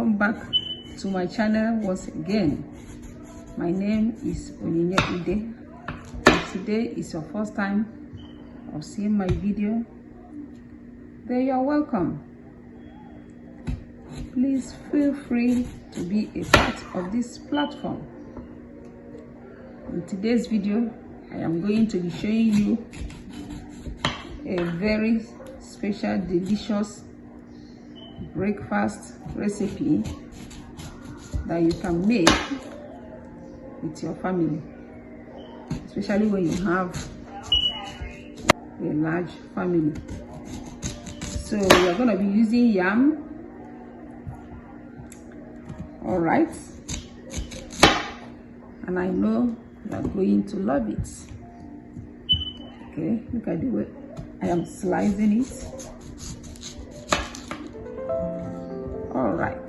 welcome back to my channel once again. My name is Onyinye Ude. If today is your first time of seeing my video, then you are welcome. Please feel free to be a part of this platform. In today's video, I am going to be showing you a very special, delicious breakfast recipe that you can make with your family, especially when you have a large family. So we are going to be using yam. All right, and I know you are going to love it. Okay, look at the way I am slicing it. All right.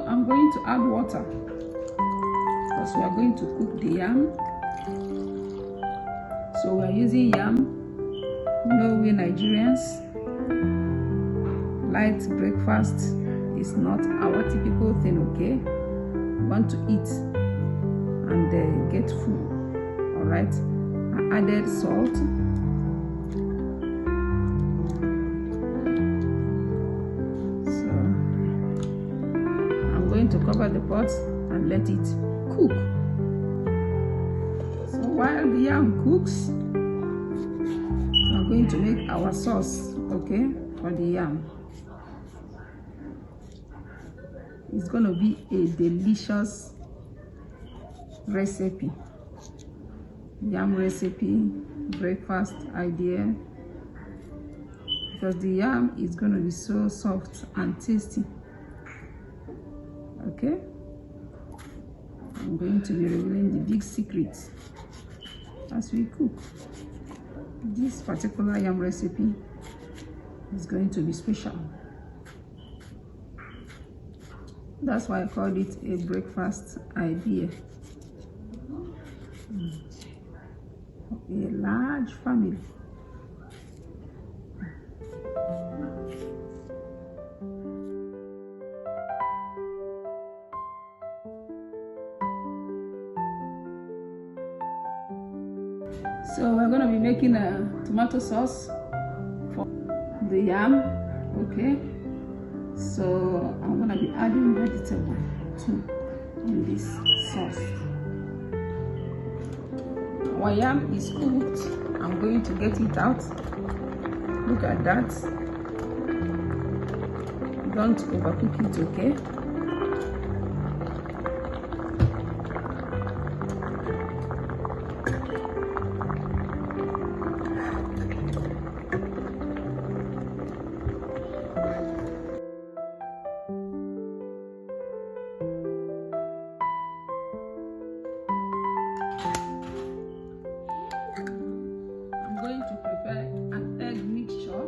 I'm going to add water because we are going to cook the yam. So we are using yam. You know, we Nigerians, light breakfast is not our typical thing, okay? We want to eat and get full. All right, I added salt. To cover the pot and let it cook. So while the yam cooks, we are going to make our sauce, okay, for the yam. It's going to be a delicious recipe, yam recipe, breakfast idea, because the yam is going to be so soft and tasty. Okay, I'm going to be revealing the big secret as we cook. This particular yam recipe is going to be special. That's why I called it a breakfast idea. A large family. So we're going to be making a tomato sauce for the yam, okay? So I'm going to be adding vegetable too in this sauce. Our yam is cooked. I'm going to get it out. Look at that. Don't overcook it, okay? Going to prepare an egg mixture.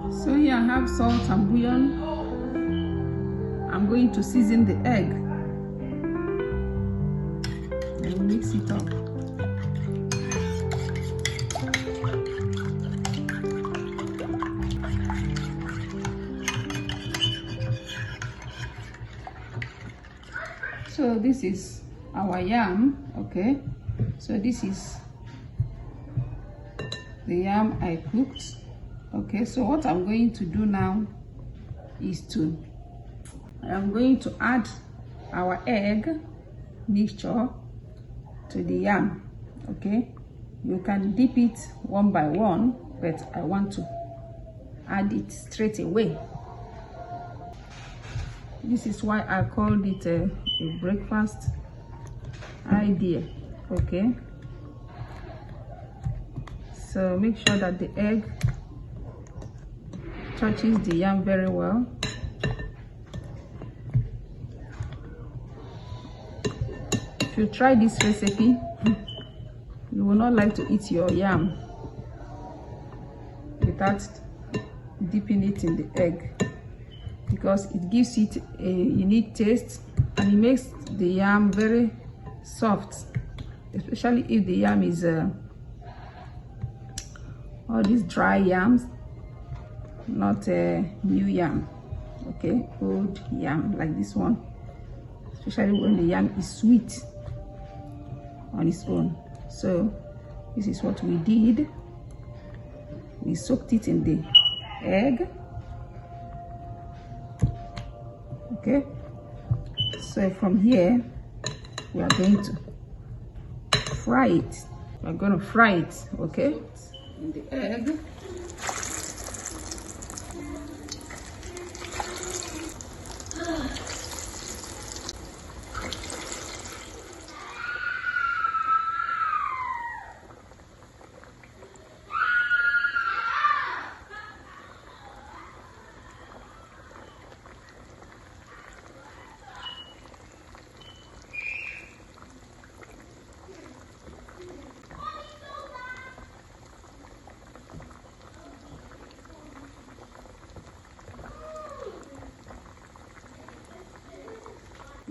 So here I have salt and bouillon. I'm going to season the egg and mix it up. So this is our yam, okay? So this is the yam I cooked. Okay, so what I'm going to do now is to, I'm going to add our egg mixture to the yam. Okay, you can dip it one by one, but I want to add it straight away. This is why I called it a breakfast idea. Okay, so make sure that the egg touches the yam very well. If you try this recipe, you will not like to eat your yam without dipping it in the egg, because it gives it a unique taste and it makes the yam very soft, especially if the yam is all these dry yams, not a new yam. Okay, old yam like this one, especially when the yam is sweet on its own. So this is what we did. We soaked it in the egg. Okay, so from here we are going to fry it. We're going to fry it, okay, in the egg.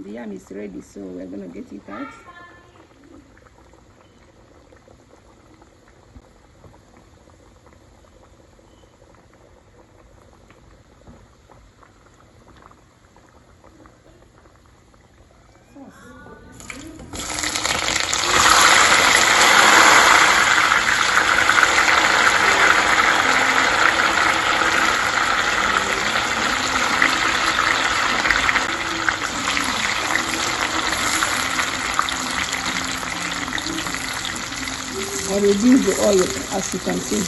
The yam is ready, so we're gonna get it out. I reduce the oil, as you can see.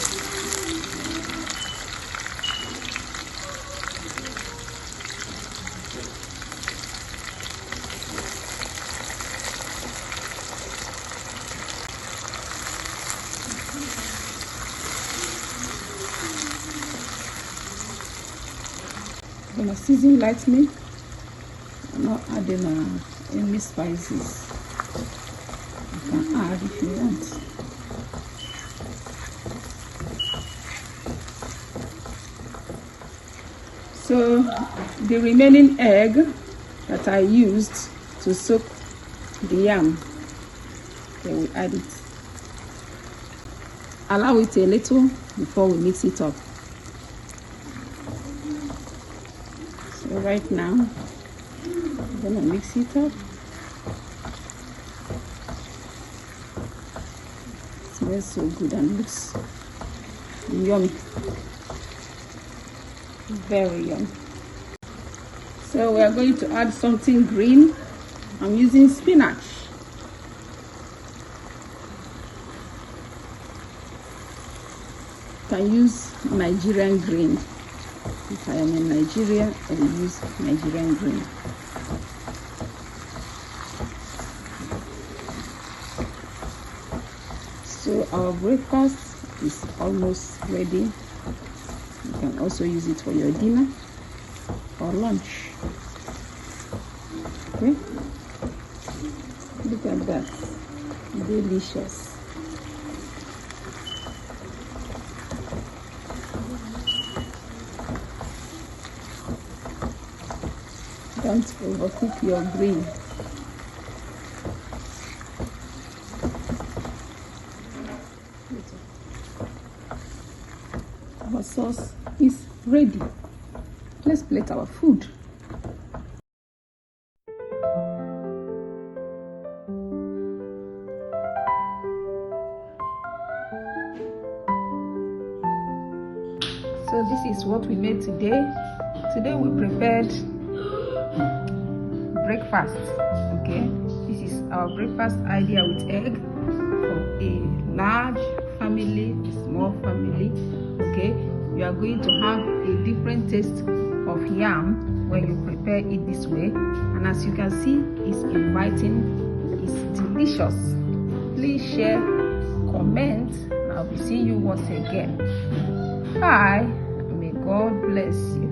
I'm gonna season lightly. I'm not adding any spices. You can add if you want. So the remaining egg that I used to soak the yam, okay, we add it. Allow it a little before we mix it up. So right now, I'm gonna mix it up. It smells so good and looks yummy. Very yummy. So we are going to add something green. I'm using spinach. You can use Nigerian green. If I am in Nigeria, I will use Nigerian green. So our breakfast is almost ready. You can also use it for your dinner or lunch. Okay, look at that, delicious. Don't overcook your green. Our sauce is ready. Let's plate our food. So this is what we made today. Today we prepared breakfast. Okay, this is our breakfast idea with egg for a large family, a small family. Okay, you are going to have a different taste of yam when you prepare it this way, and as you can see, it's inviting, it's delicious. Please share, comment, and I'll be seeing you once again. Bye. May God bless you.